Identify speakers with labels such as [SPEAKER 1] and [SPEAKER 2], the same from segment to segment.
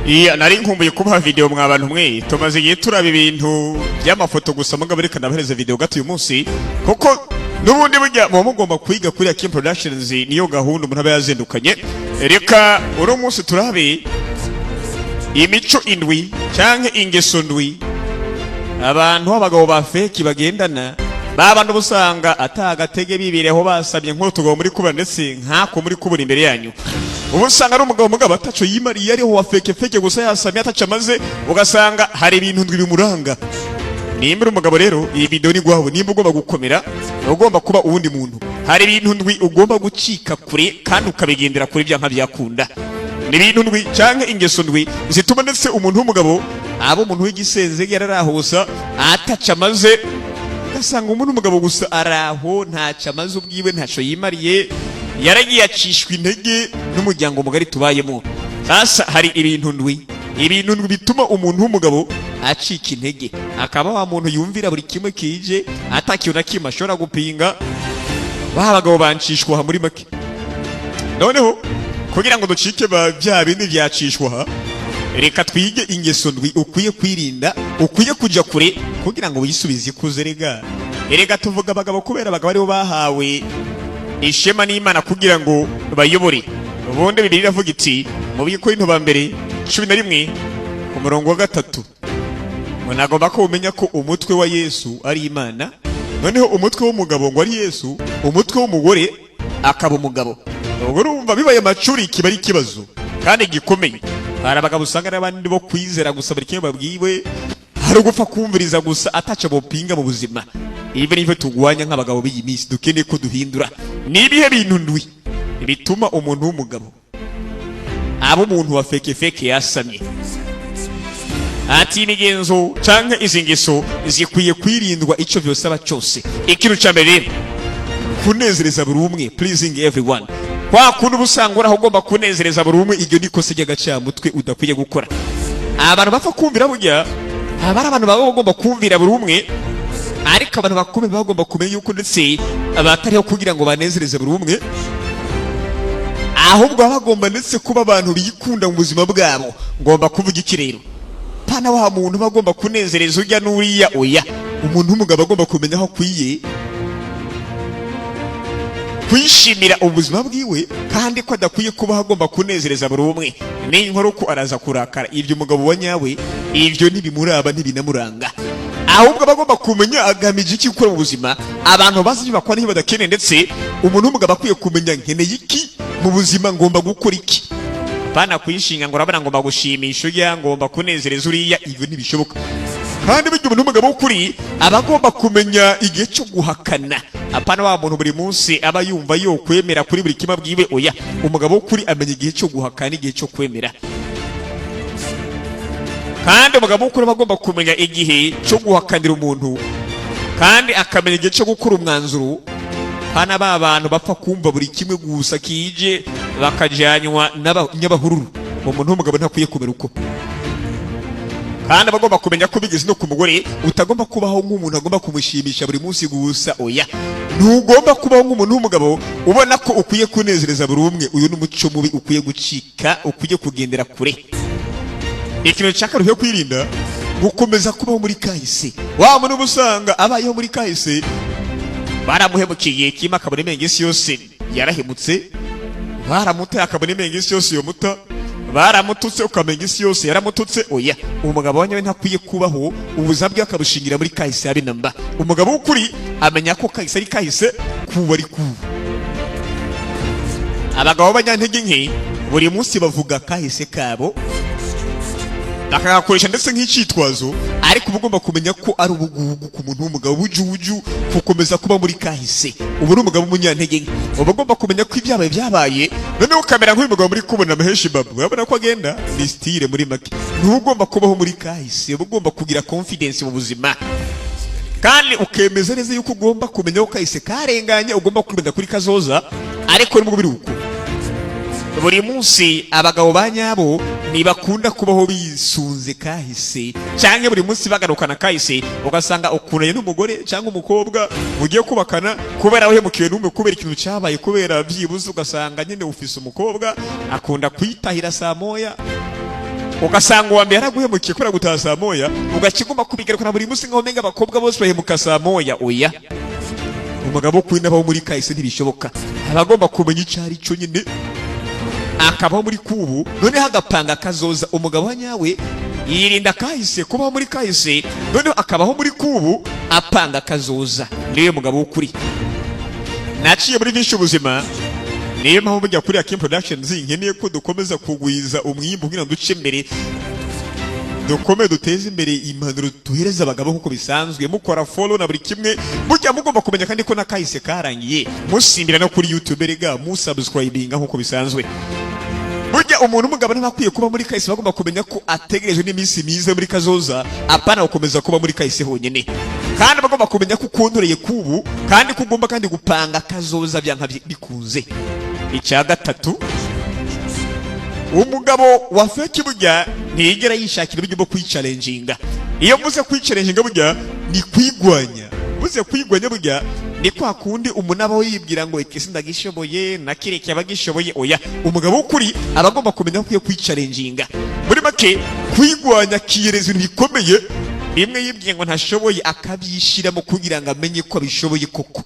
[SPEAKER 1] iya nari nkumbuye kubaha video mwabantu mwe tumaze igihe turaba ibintu by'amafoto gusa mugabo reka nabahereza video gato uyu munsi kuko nubundi burya mu mugomba kwiga kuri Akim Productions niyo gahunda umuntu aba yazindukanye reka uro munsi turabe imico indwi canke ingeso ndwi abantu abagabo ba fake bagendana babantu busanga atagatege bibireho basabye nk'utugabo muri kuba ndetse nkako muri kubura imbere yanyu ubusanga ari umugabo ataco yimariye ariho wa fake gusa yasamye ataca maze ugasanga hari ibintu ndwi bimuranga nimba umugabo rero iyi video ni gwaho nimba ugomba gukomera ugomba kuba uwundi muntu hari ibintu ndwi ugomba gucika kure kandi ukabigendera kuri bya nka byakunda ni ibintu ndwi canke ingeso ndwi zituma ndetse umuntu w'umugabo abo umuntu w'igisenze yararahosa ataca maze ugasanga umuntu w'umugabo gusa araho ntaca maze ubwiwe ntaco yimariye yaragiye acishwa intege n'umuryango mugari tubayemo sasa hari ibintu ndwi bituma umuntu w'umugabo acika intege akaba wa muntu yumvira buri kimwe kije atakiyo na kimwe ashobora gupinga babagabo bancishwa muri make noneho kugira ngo ducike bya bindi byacishwa reka twige ingeso ndwi ukwiye kwirinda ukwiye kujya kure kugira ngo wisubize ikuze rega tuvuga abagabo kubera abagabo aribo bahawe ishema n'Imana kugira ngo bayobore ubundi Bibiliya iravuga iti mu Bikorinto ba mbere 11 ku murongo wa 3 munagomba ko umenya ko umutwe wa Yesu ari Imana noneho umutwe w'umugabo ngo ari Yesu umutwe w'umugore akaba umugabo ubwo urumva bibaye amacuri kiba ari kibazo kandi gikomeye hari abagabo usanga n'abandi bo kwizera gusa buri kimwe babwiwe hari ugupfa kumviriza gusa ataca bopinga mu buzima ibe nive tugwanya nk'abagabo b'iyi minsi dukeneye ko duhindura nibihe bintu ndwi bituma umuntu w'umugabo abo umuntu wa fake yasamye ati imigenzo canke izingeso zikwiye kwirindwa ico vyosaba cyose ikintu ca mbere kunezereza buri umwe pleasing everyone kwa kuntu busangura aho ugomba kunezereza buri umwe iryo niko se ry'agacamutwe udakwiye gukora abantu bapfa kumvira burya abari abantu baba bagomba kumvira buri umwe ariko abantu bakomeye bagomba kumenya yuko ndetse abatariho kugira ngo banezereze buri umwe ahubwo bagomba ndetse kuba abantu bikunda mu buzima bwabo ngomba kuvuga iki rero pana wa muntu bagomba kunezereza ujya n'uriya oya umuntu w'umugabo agomba kumenya aho kwiye kwishimira ubuzima bwiwe kandi ko adakwiye kuba agomba kunezereza buri umwe ni inkuru ko araza kurakara ibyo umugabo wa nyawe ibyo ntibimuraba ntibinamuranga ahubwo bagomba kumenya agamije iki gukora mu buzima abantu bazi bakora niba badakeneye ndetse umuntu w'umugabo akwiye kumenya nkeneye iki mu buzima ngomba gukora iki bana kwishinga ngo urabona ngomba gushimisha ujya ngomba kunezereza uriya ibyo ntibishoboka kandi bijya umuntu w'umugabo w'ukuri aba agomba kumenya igihe cyo guhakana apana wa muntu buri munsi aba yumva yo kwemera kuri buri kimwe bwiwe oya umugabo w'ukuri amenya igihe cyo guhakana igihe cyo kwemera kandi umugabo w'ukuri bagomba kumenya igihe cyo guhakanira umuntu kandi akamenya igihe cyo gukora umwanzuro hana ba bantu bapfa kumva buri kimwe gusa kije bakajanywa n'abanyabahururu umuntu w'umugabo ntakwiye kumera uko kandi bagomba kumenya ko bigeze no ku mugore utagomba kubaho nk'umuntu agomba kumushimisha buri munsi gusa oya ntugomba kubaho nk'umuntu w'umugabo ubona ko ukwiye kunezereza buri umwe uyu n'umuco mubi ukwiye gucika ukwiye kugendera kure ikintu cyakaruhe kwirinda gukomeza kubaho muri kahise wa muntu busanga abayeho muri kahise baramuhemukiye kima akabona imengesi yose yarahemutse baramuteye akabona imengesi yose yo muta baramututse ukamenya isi yose yaramututse oya umugabo wanyawe ntakwiye kubaho ubuzima bwe akabushingira muri kahise abinamba umugabo w'ukuri amenya ko kahise ari kahise kuba ari kuba abagabo b'abanyantege nke buri munsi bavuga kahise kabo bakagakoresha ndetse nk'icyitwazo ariko uba ugomba kumenya ko ari ubugugu ku muntu w'umugabo bujuju gukomeza kuba muri kahise ubu ni umugabo w'umunyantege nke uba ugomba kumenya ko ibyabaye noneho ukamera nk'uyu mugabo muri kubona amaheshi babu urabona ko agenda ni style muri make ntugomba kubaho muri kahise uba ugomba kugira confidence mu buzima kandi ukemeza neza yuko ugomba kumenya ko kahise karenganye ugomba kumenya kuri kazoza ariko ni mu biruko buri munsi abagabo banyabo nibakunda kubaho bisunze kahise cyangwa buri munsi bagarukana kahise ugasanga ukunanye n'umugore cyangwa umukobwa ugiye kubakana kubera uhemukiwe n'umwe kubera ikintu cyabaye kubera byibuze ugasanga nyine ufise umukobwa akunda kwitahira saa moya ugasanga uwa mbere yaraguhemukiye kubera gutaha saa moya ugakigomba kubigarukana buri munsi nkaho menga abakobwa bose bahemuka saa moya. Oya, umugabo kuri n'abaho muri kahise ntibishoboka. Abagomba kumenya icyari cyo nyine akabaho muri kubu, noneho agapanga kazoza. Umugabo wa nyawe yirinda kahise, kubaho muri kahise, noneho akabaho muri kubu apanga kazoza. Niyo mugabo w'ukuri. Naciye muri byinshi ubuzima, niyo mpamvu bujya kuri Akim Productions nkeneye ko dukomeza kugwiza umwimbo kugira ngo duce imbere, dukomeye duteze imbere impanuro duhereza abagabo nk'uko bisanzwe. Mukora follow na buri kimwe, mujya mugomba kumenya kandi ko nakahise karangiye, musimbira no kuri YouTube rega musubscribinga nk'uko bisanzwe. Burya umuntu umugabo ntakwiye kuba muri kahise, bagomba kumenya ko ategerejwe n'iminsi myiza muri kazoza, apana gukomeza kuba muri kahise honyine. Kandi bagomba kumenya ko ukuntureye kubu kandi kugomba kandi gupanga kazoza byanka bikunze. Icya gatatu, umugabo wa fake burya ntiyigera yishakira uburyo bwo kwicalenjinga. Iyo muze kwicalenjinga burya ni kwigwanya. Muze kwigwanya burya ni kwa kundi umuntu aba yibwira ngo ikisi ndagishoboye nakireke abagishoboye. Oya, umugabo w'ukuri abagomba kumenya ko kwicalenjinga. Muri make kwigwanya kiyereza ibintu bikomeye, bimwe yibwiye ngo ntashoboye akabyishiramo kugira ngo amenye ko abishoboye koko.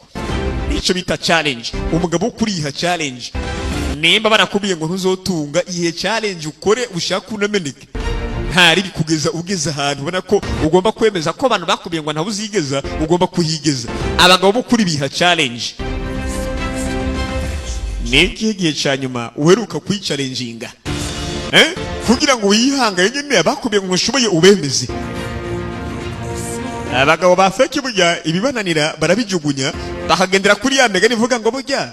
[SPEAKER 1] Nicyo bita challenge. Umugabo w'ukuri yiha challenge. Nimba barakubwiye ngo ntuzotunga, ihe challenge ukore ushaka unameneke. Ntari bikugeza ugeze ahantu ubona ko ugomba kwemeza ko abantu bakubwiye ngo ntabuzigeza ugomba kuhigeza. Abagabo b'ukuri biha challenge. Niki gihe cyanyuma uheruka kwicalenjinga kugira ngo wihanganye nyine abakubwiye ngo ntushoboye ubemeze. Abagabo ba fake burya ibibananira barabijugunya bakagendera kuri ya mega nivuga ngo burya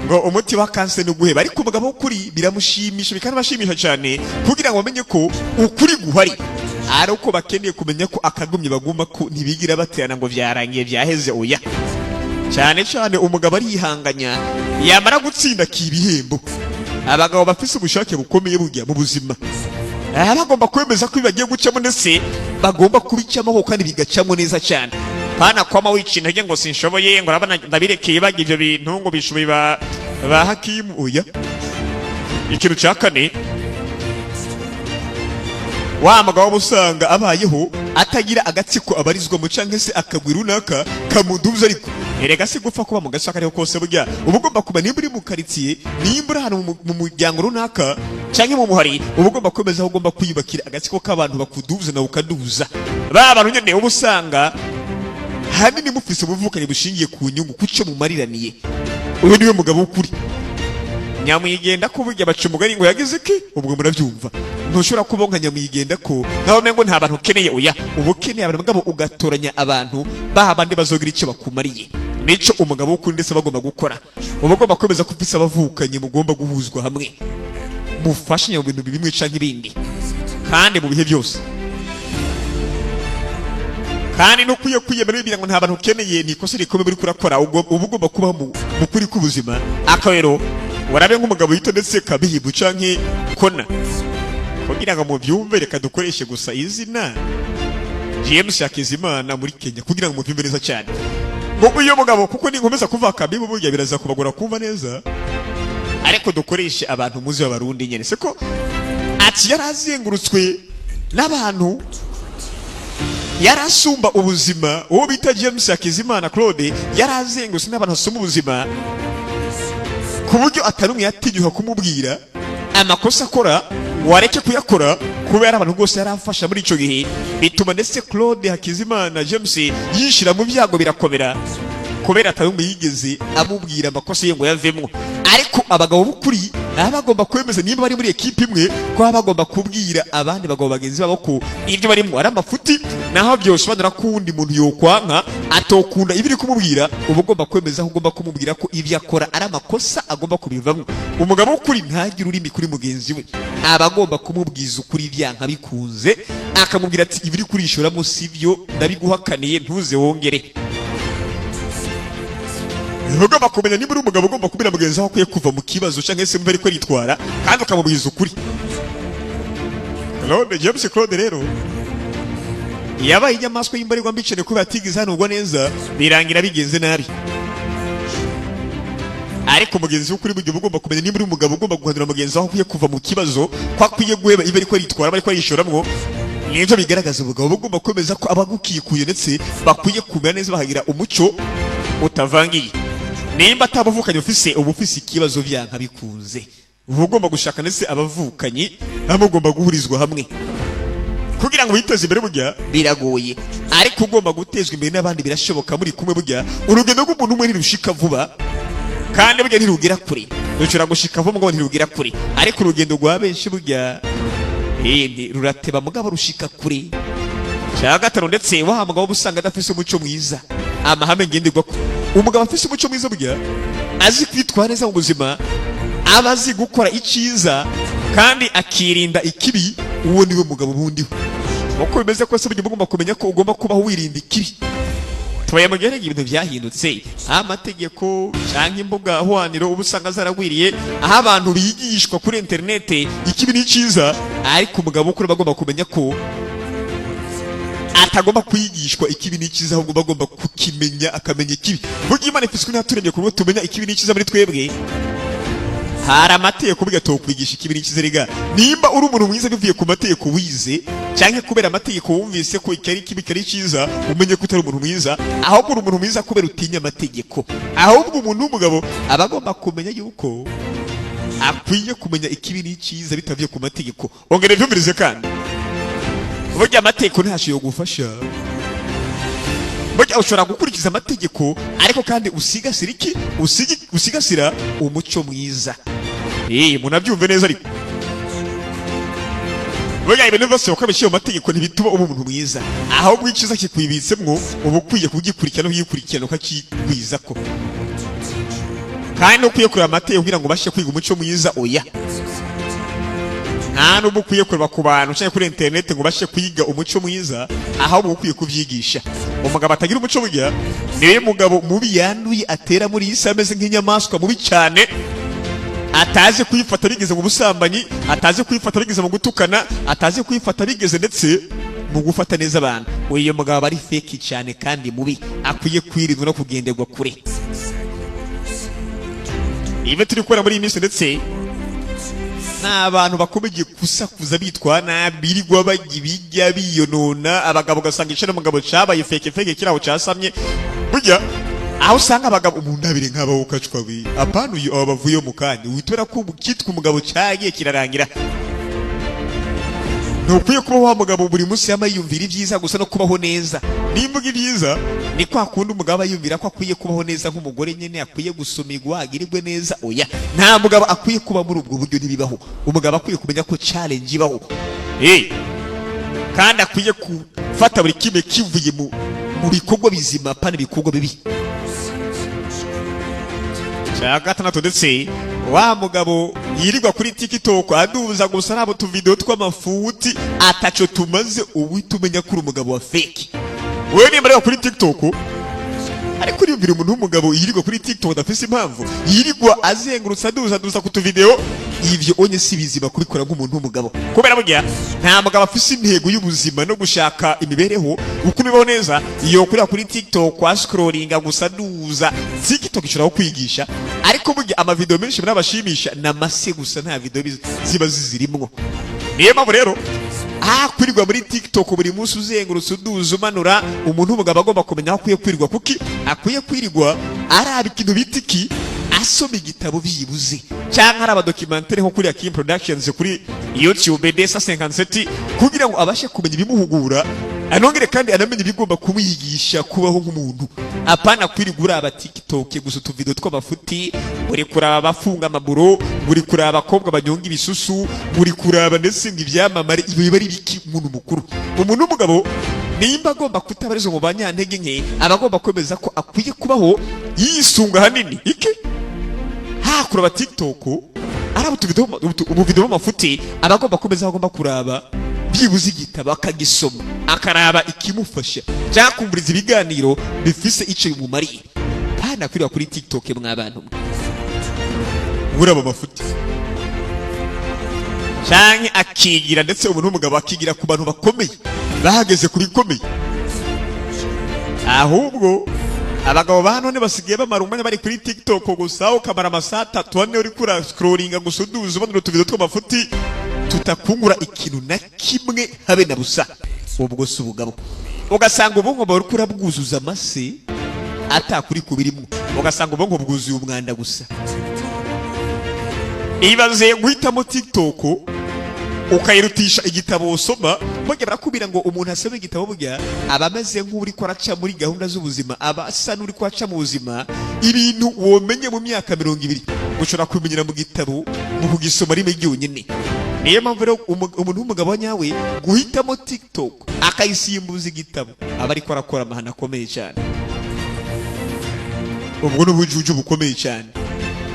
[SPEAKER 1] ngo umuti wa kanse n'uguheba. Ariko umugabo w'ukuri biramushimisha, bikanabashimisha cyane kugira ngo bamenye ko ukuri guhari, ari uko bakeneye kumenya ko akagumye bagomba ko ntibigira baterana ngo byarangiye byaheze. Oya, cyane cyane umugabo arihanganya yamara gutsinda kibihembo. Abagabo bafise ubushake bukomeye burya mu buzima bagomba kwemeza ko bibagiye gucamo ndetse bagomba kubicamo kandi bigacamo neza cyane. Pana kwama wicina nge ngo sinshoboye ngo urabona ndabirekeye bagira ibyo bintu ngo bishoboye ba Hakimu. Oya, ikintu cya kane, wa mugabo usanga abayeho atagira agatsiko abarizwa mu canke se akagwi runaka kamudubuza. Ariko erega si gupfa kuba mu gasaka ariho kose burya uba ugomba kuba nimba uri mu karitsiye, nimba uri ahantu mu muryango runaka canke mu muhari, uba ugomba kwemeza aho ugomba kwiyubakira agatsiko k'abantu bakudubuza nawe ukadubuza. Ba bantu nyene uba usanga hanini mufise ubuvukanye bushingiye ku nyungu kuco mumariraniye. Uyu niwe mugabo w'ukuri. Nyamwigenda ko burya baca umugani ngo yagize ki, ubwo murabyumva. Ntushobora kubonka nyamwigenda ko naho mengo nta bantu ukeneye. Oya, ubukeneye abantu mugabo ugatoranya abantu baha bandi bazogira icyo bakumariye. Nico umugabo w'ukuri ndetse bagomba gukora. Uba ugomba kwemeza ko ufise abavukanye mugomba guhuzwa hamwe, mufashanya mu bintu bimwe canke ibindi kandi mu bihe byose. Kandi no kwiyemera bibira ngo nta bantu ukeneye ni ikosa rikomeye buri kurakora. Uba ugomba kuba mu kuri k'ubuzima. Akawero warabe nk'umugabo yito ndetse kabihibu canke kona kugira ngo mubyumve. Reka dukoreshe gusa izina James Hakizimana muri Kenya kugira ngo mubyumve neza cyane. Ngo uyo mugabo kuko ni nkomeza kuva kabibu burya biraza kubagura kumva neza, ariko dukoreshe abantu muzi b'abarundi nyene. Seko ati yarazengurutswe n'abantu, yarasumba ubuzima. Uwo bita James Hakizimana Claude yarazengurutse n'abantu asumba ubuzima ku buryo atarumwe yatinyuka kumubwira amakosa akora wareke kuyakora kubera abantu rwose yarafasha muri ico gihe. Bituma ndetse Claude Hakizimana James yishira mu byago birakomera kubera atarumwe yigeze amubwira amakosa ye ngo yavemwo. Ariko abagabo b'ukuri bagomba kwemeza nimba bari muri ekipe imwe ko bagomba kubwira abandi bagabo bagenzi babo ko ibyo barimo ari amafuti, naho byosobanura ko undi muntu yokwanka atokunda ibiri kumubwira. Uba ugomba kwemeza, ugomba kumubwira ko ibyo akora ari amakosa agomba kubivamo. Umugabo w'ukuri ntagira urimi kuri mugenzi we, aba agomba kumubwiza ukuri byanka bikunze, akamubwira ati ibiri kurishoramo sivyo, ndabiguhakaniye ntuze wongere. Ugomba kumenya niba uri umugabo ugomba kubira mugenzi wawe akwiye kuva mu kibazo cyangwa se mbere ko yitwara kandi ukamubwiza ukuri. Claude James Claude rero yabaye inyamaswa y'imbarirwa mbicene kuba atigize hanurwa neza, birangira bigenze nabi. ariko mugenzi w'ukuri buryo ugomba kumenya niba uri umugabo ugomba guhanura mugenzi wawe akwiye kuva mu kibazo ko akwiye guheba ibe ariko yitwara ariko yishoramwo. Nibyo bigaragaza ubugabo bugomba kwemeza ko abagukikuye ndetse bakwiye kumenya neza bahagira umuco utavangiye. Nimba atabavukanye ufise ubufise ikibazo byanka bikunze, ugomba gushaka ndetse abavukanye amugomba guhurizwa hamwe kugira ngo biteze imbere. Burya biragoye ariko ugomba gutezwa imbere n'abandi birashoboka muri kumwe. Burya urugendo rw'umuntu umwe ntirushika vuba kandi burya ntirugera kure, rushobora gushika vuba ngo ntirugera kure, ariko urugendo rwa benshi burya rurateba mugabo rushika kure. Cya gatanu ndetse wa mugabo busanga adafise umuco mwiza, amahame ngenderwa ko umugabo afise umuco mwiza burya azi kwitwara neza mu buzima, abazi gukora icyiza kandi akirinda ikibi. Uwo niwe mugabo bundiho. Uko bimeze kose burya ugomba kumenya ko ugomba kubaho wirinda ikibi. Tubaye mugerege ibintu byahindutse, amategeko cyangwa imbuga hwaniro ubusanga zaragwiriye, aho abantu bigishwa kuri internet ikibi n'icyiza, ariko umugabo ukuri bagomba kumenya ko atagomba kwigishwa ikibi n'icyiza, ahubwo bagomba kukimenya akamenya ikibi. Burya Imana ifiswe n'aturemye ku buryo tumenya ikibi n'icyiza muri twebwe. Hari amategeko burya tokwigisha ikibi n'icyiza riga. Nimba uri umuntu mwiza bivuye ku mategeko wize cyangwa kubera amategeko wumvise ko ikari kibi kari cyiza, umenye ko utari umuntu mwiza, ahubwo uri umuntu mwiza kubera utinya amategeko. Ahubwo umuntu w'umugabo abagomba kumenya yuko akwiye kumenya ikibi n'icyiza bitavuye ku mategeko. Ongera byumvirize kandi burya amategeko ntashobora gufasha. Burya ushobora gukurikiza amategeko ariko kandi usigasira iki? Usigasira umuco mwiza. Munabyumve neza ariko. Burya ibintu byose wakabishiye mu mategeko ntibituma uba umuntu mwiza, ahubwo icyiza kikwibitsemwo uba ukwiye kugikurikirana uyikurikirana ukakigwiza ko. Kandi ukwiye kureba amategeko kugira ngo ubashe kwiga umuco mwiza. Oya, nta n'ubu ukwiye kureba ku bantu cyangwa kuri internet ngo ubashe kwiga umuco mwiza, ahubwo ukwiye kubyigisha. Umugabo atagira umuco burya niwe mugabo mubi yanduye atera muri iyi si, ameze nk'inyamaswa mubi cyane, atazi kwifata bigeze mu busambanyi, atazi kwifata bigeze mu gutukana, atazi kwifata bigeze ndetse mu gufata neza abantu. Uyu mugabo ari fake cyane kandi mubi, akwiye kwirindwa no kugenderwa kure. Ibe turi gukora muri iyi minsi ndetse n'abantu bakomeje kusakuza bitwa nabi, birirwa bagibijya biyonona. Abagabo gasanga icyo n'umugabo cyabaye feke kiraho cyasamye. Burya aho usanga abagabo umuntu abire nk'aba ukacwa bi apana uyu abavuye mu kandi witwera ko kitwa umugabo cyagiye kirarangira. Ntukwiye kuba wa mugabo buri munsi yamayumvira ibyiza gusa no kubaho neza. Nimbuga ibyiza ni kwa kundi umugabo ayumvira ko akwiye kubaho neza nk'umugore nyene, akwiye gusumirwa agirirwe neza. Oya, nta mugabo akwiye kuba muri ubwo buryo ntibibaho. Umugabo akwiye kumenya ko challenge ibaho, kandi akwiye gufata buri kimwe kivuye mu bikorwa bizima pana ibikorwa bibi. Cya gatandatu ndetse wa mugabo yirirwa kuri TikTok aduza gusa nabo tuvideo tw'amafuti ataco tumaze, uwita umenya kuri umugabo wa fake. Wewe nimba rero kuri TikTok ariko uriyumvira umuntu w'umugabo yirirwa kuri TikTok adafise impamvu, yirirwa azengurutsa aduza ku tuvideo, ivyo onye si bizima kubikora nk'umuntu w'umugabo. Kubera burya nta mugabo afise intego y'ubuzima no gushaka imibereho uko bibaho neza iyo kurira kuri TikTok kwa scrollinga gusa duza. TikTok ishobora kwigisha, ariko burya amavideo menshi n'abashimisha na mase gusa, nta video ziba zirimwo. Niyo mpamvu rero kwirirwa muri TikTok buri munsi uzengurutse uduza umanura, umuntu w'umugabo agomba kumenya aho akwiye kwirirwa. Kuki akwiye kwirirwa araba ikintu bita iki, asoma igitabo byibuze, cyangwa araba documentaire nko kuri Kim Productions kuri YouTube Desa 57 kugira ngo abashe kumenya ibimuhugura, anongere kandi anamenye ibigomba kumwigisha kubaho nk'umuntu. Apana kwirigura aba TikTok gusa utuvideo tw'amafuti, buri kuraba abafunga amaburo, buri kuraba abakobwa banyonga ibisusu, buri kuraba ndetse ng'ibyamamare. Ibi bari biki umuntu mukuru. Umuntu w'umugabo nimba agomba kutabariza mu banyantege nke, abagomba kwemeza ko akwiye kubaho yisunga hanini iki kuraba TikTok araba ubuvideo bw'amafuti, abagomba kwemeza agomba kuraba byibuze igitabo akagisoma, akaraba ikimufasha cyangwa kumviriza ibiganiro bifise icyo bimumariye. Pana kwirwa kuri TikTok mw'abantu uraba amafuti cyangwa akigira, ndetse umuntu w'umugabo akigira ku bantu bakomeye bahageze ku bikomeye, ahubwo abagabo ba none basigaye bamara umwanya bari kuri TikTok gusa ukamara amasaha 3 ane uri kura scrollinga gusa uduza ubona utuvido tw'amafuti tutakungura ikintu na kimwe habe na busa. Ubwo si ubugabo. Ugasanga ubongo bari kura bwuzuza amase atakuri kubirimo. Ugasanga ubongo bwuzuye umwanda gusa. Ibaze guhitamo TikTok ukayirutisha igitabo usoma, bongera barakubira ngo umuntu asome igitabo burya abameze nk'uri ko araca muri gahunda z'ubuzima, abasa n'uri ko aca mu buzima ibintu womenye mu myaka 20 ushobora kumenyera mu gitabo mu kugisoma rimwe ryonyine. Niyo mpamvu rero umuntu w'umugabo nyawe guhitamo TikTok akayisimbuza igitabo aba ariko arakora amahana akomeye cyane. Ubwo n'ubujuju bukomeye cyane.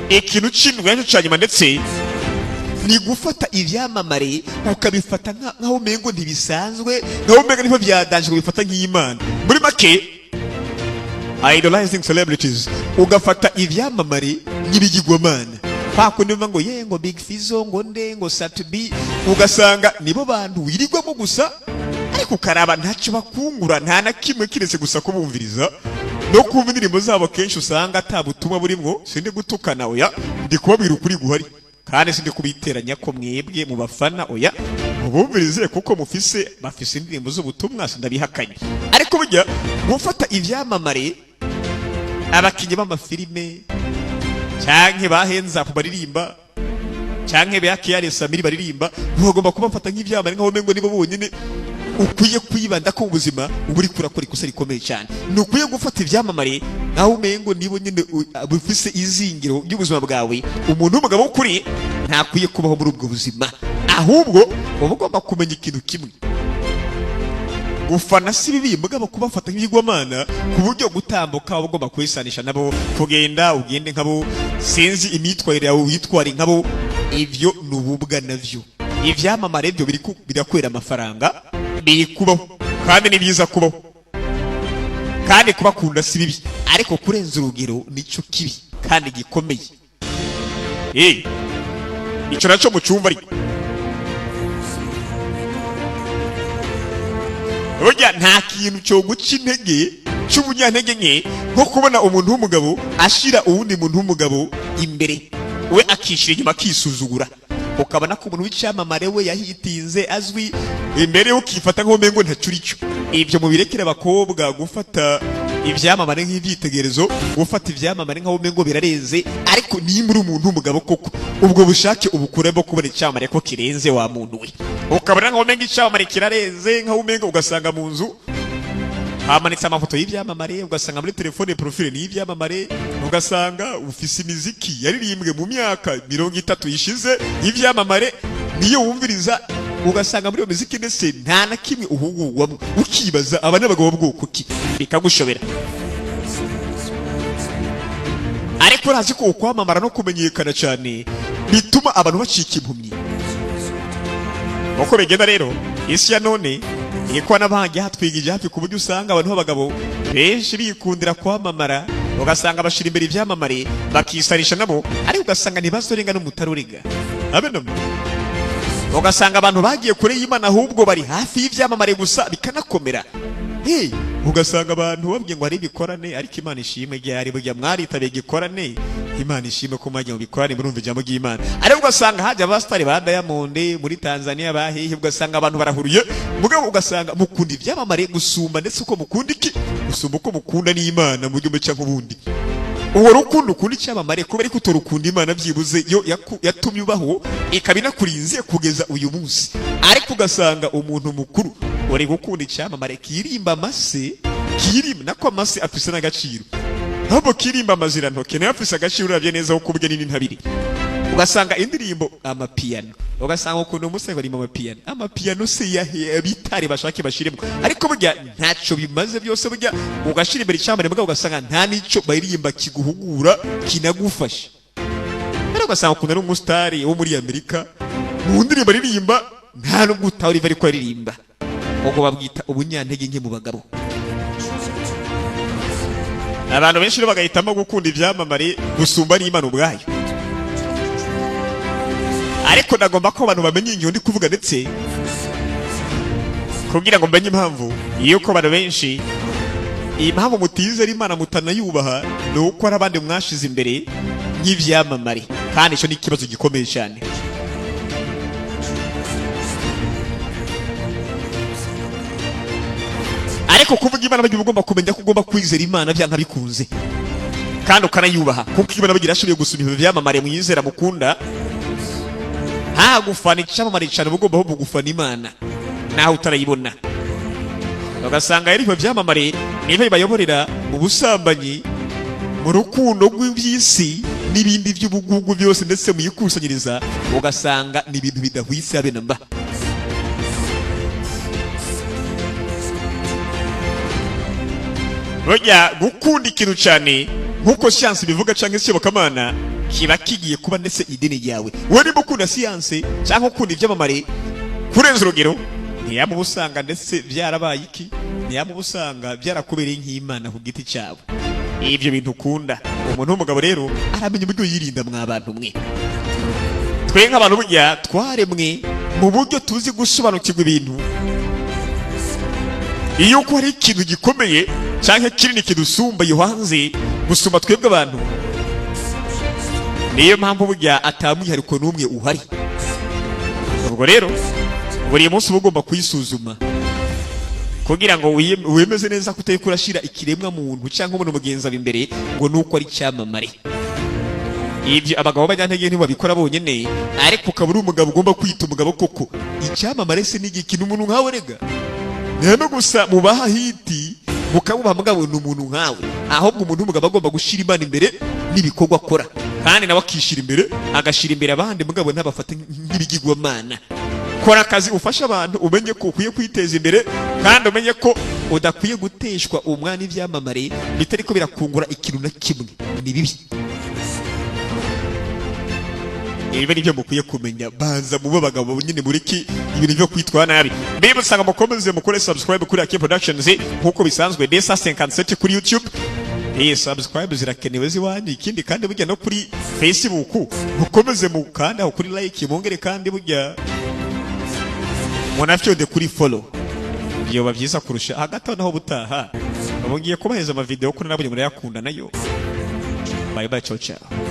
[SPEAKER 1] Ikintu cy'indwa cyo cyanyuma ndetse ni gufata ivyamamare ukabifata nkaho mengo ntibisanzwe, nkaho mengo niho byadanje kubifata nk'Imana. Muri make idolizing celebrities, ugafata ivyamamare n'ibigirwamana. Pako niba ngo ngo Big Fizzo ngo nde ngo Satubi, ugasanga nibo bantu wirirwamo gusa ariko ukaraba ntacyo bakungura, nta na kimwe kiretse gusa kubumviriza no kumva indirimbo zabo. Kenshi usanga atabutumwa burimwo, sinde gutukana oya, ndi kubabwira ukuri guhari kandi sinde kubiteranya ko mwebwe mu bafana oya, mubumvirize kuko bafise indirimbo z'ubutumwa sindabihakanye. Ariko burya gufata ivyamamare abakinyi b'amafilime cyanke bahenza ku baririmba cyanke bakiyare Samiri baririmba, ntugomba kubafata nk'ivyamamare nkaho mengo nibo bonyine. Ukwiye kwibanda ko ubuzima uburi kurakora ikosa rikomeye cyane. Nukwiye gufata ivyamamare naho umengo nibo nyine bufise izingiro y'ubuzima bwawe. Umuntu w'umugabo ukuri ntakwiye kubaho muri ubwo buzima, ahubwo ubugomba kumenya ikintu kimwe: gufana si bibi, mugabo kubafata nk'ibigwamana ku buryo gutambuka ubugomba kwisanisha nabo, kugenda ugende nkabo, sinzi imitwarire yawe witware nkabo. Ivyo nububwa navyo. Ivyamamare byo birakwera amafaranga, bikubaho kandi ni byiza kubaho, kandi kubakunda si bibi, ariko kurenza urugero nico kibi kandi gikomeye. Ico naco mu cyumva ariko burya nta kintu cyo guca intege cy'umunyantege nke nko kubona umuntu w'umugabo ashira uwundi muntu w'umugabo imbere, we akishira inyuma akisuzugura. Ukabona ko umuntu w'icyamamare we yahitinze azwi imbere ukifata nko mengo ntacurico. Ibyo mubirekera abakobwa gufata ivyamamare nk'ivyitegerezo, gufata ivyamamare nkaho mengo birareze. Ariko ni muri umuntu w'umugabo koko ubwo bushake ubukuremo kubona icyamamare ko kirenze wa muntu we. Ukabona nkaho mengo icyamamare kirareze nkaho mengo, ugasanga mu nzu hamanitse amafoto y'ivyamamare, ugasanga muri telefone profile ni ivyamamare, ugasanga ufise imiziki yaririmbwe mu myaka 30 yishize y'ivyamamare niyo wumviriza, ugasanga muri iyo muziki ndetse nta na kimwe uhugurwamo. Ukibaza aba n'abagabo bwoko ki, bikagushobera. Ariko urazi ko ukwamamara no kumenyekana cyane bituma abantu bacika impumyi. Uko bigenda rero isi ya none iko n'abangi hatwigije hafi ku buryo usanga abantu b'abagabo benshi bikundira kwamamara, ugasanga bashira imbere ivyamamare bakisarisha nabo, ariko ugasanga ntibazorenga n'umutaruriga abeno. Ugasanga abantu bagiye kure y'Imana ahubwo bari hafi y'ivyamamare gusa bikanakomera. Ugasanga abantu babwiye ngo ari ibikorane, ariko Imana ishimwe ryari burya mwaritabiye igikorane. Imana ishimwe ko mwagiye mu bikorane murumva ijambo ry'Imana. Ariko ugasanga haje abastari ba Diamond muri Tanzania bahehe, ugasanga abantu barahuruye, mugabo ugasanga mukunda ivyamamare gusumba ndetse uko mukunda iki gusumba uko mukunda n'Imana mu gihe cyangwa ubundi. Uwo rukundo ukunda icyamamare kubera ko utorukunda Imana byibuze yo yatumye ubaho ikabina kurinze kugeza uyu munsi. Ariko ugasanga umuntu mukuru uri gukunda icyamamare kirimba amase, kirimba nako amase afise n'agaciro, ahubwo kirimba amazira ntoke nayo afise agaciro uravye neza uko ubwe n'ibintu ntabiri. Ugasanga indirimbo amapiano, ugasanga ukuntu umusego bari mu mapiano, amapiano se ya bitari bashake bashiremo, ariko burya ntaco bimaze byose. Burya ugashira imbere icyamamare mugabo ugasanga nta nico baririmba kiguhugura kinagufasha. Ariko ugasanga ukuntu ari umustari wo muri Amerika mu ndirimbo aririmba nta nubwo utawuri bari ko aririmba, ubwo babwita ubunyantege nke mu bagabo. Abantu benshi bagahitamo gukunda ivyamamare gusumba n'Imana ubwayo. Ariko nagomba ko abantu bamenye inyo ndi kuvuga ndetse kugira ngo mbenye impamvu yuko abantu benshi iyi mpamvu mutizera Imana mutanayubaha ni uko hari abandi mwashize imbere nk'ivyamamare, kandi ico ni ikibazo gikomeye cyane. Ariko kuvuga Imana bagiye ugomba kumenya ko ugomba kwizera Imana byanka bikunze, kandi ukanayubaha, kuko Imana bagira ashoboye gusumira ivyamamare mwizera mukunda. Ha gufana icyamamare cyane ugomba ho gufana Imana naho utarayibona. Ugasanga yari ivyamamare niba bayoborera mu busambanyi, mu rukundo rw'ibyisi n'ibindi by'ubugugu byose, ndetse mu yikusanyiriza ugasanga ni ibintu bidahwise habe namba. Burya gukunda ikintu cyane nkuko siyansi bivuga cyangwa se bakamana kiba kigiye kuba ndetse idini yawe. Wowe niba ukunda siyansi cyangwa ukunda ibyamamare kurenza urugero, ntiyamubusanga ndetse byarabaye iki, ntiyamubusanga byarakubereye nk'Imana ku giti cyawe. Ibyo bintu ukunda, umuntu w'umugabo rero aramenya uburyo yirinda mw'abantu mwe. Twe nk'abantu burya twaremwe mu buryo tuzi gusobanukirwa ibintu. Iyo ko hari ikintu gikomeye cyangwa kinini kidusumba yohanze gusumba twebwe abantu, niyo mpamvu burya atamwihariko n'umwe uhari. Ubwo rero buri munsi uba ugomba kuyisuzuma kugira ngo wemeze neza ko utari kurashira ikiremwa muntu cyangwa umuntu mugenzi imbere ngo nuko ari cyamamare. Ibyo abagabo bajyantege ntibabikora bonyene, ariko ukaba uri umugabo ugomba kwita umugabo koko. Icyamamare se ni ikintu umuntu nkawe rega, none gusa mubaha hiti mukamubaha mugabo ni umuntu nkawe, ahubwo umuntu w'umugabo agomba gushira Imana imbere n'ibikorwa akora, kandi nawe akishira imbere, agashira imbere abandi mugabo ntabafate nk'ibigirwamana. Kora akazi ufasha abantu, umenye ko ukwiye kwiteza imbere, kandi umenye ko udakwiye guteshwa umwana ivyamamare bitari ko birakungura ikintu na kimwe. Ni bibi. Ibi nibyo mukwiye kumenya. Banza mube abagabo nyine muriki ibintu byo kwitwa nabi. Mbere usanga mukomeze mukore subscribe kuri Kanda Productions nkuko bisanzwe desa 57 kuri YouTube. Subscribe zirakenewe ziwanyu. Ikindi kandi burya no kuri Facebook mukomeze mukanda kuri like, mongere kandi burya munafyode kuri follow. Byo bavyiza kurusha hagati naho butaha. Abongiye kubaheza ama video ko nabonye muri yakunda nayo. Bye bye, ciao ciao.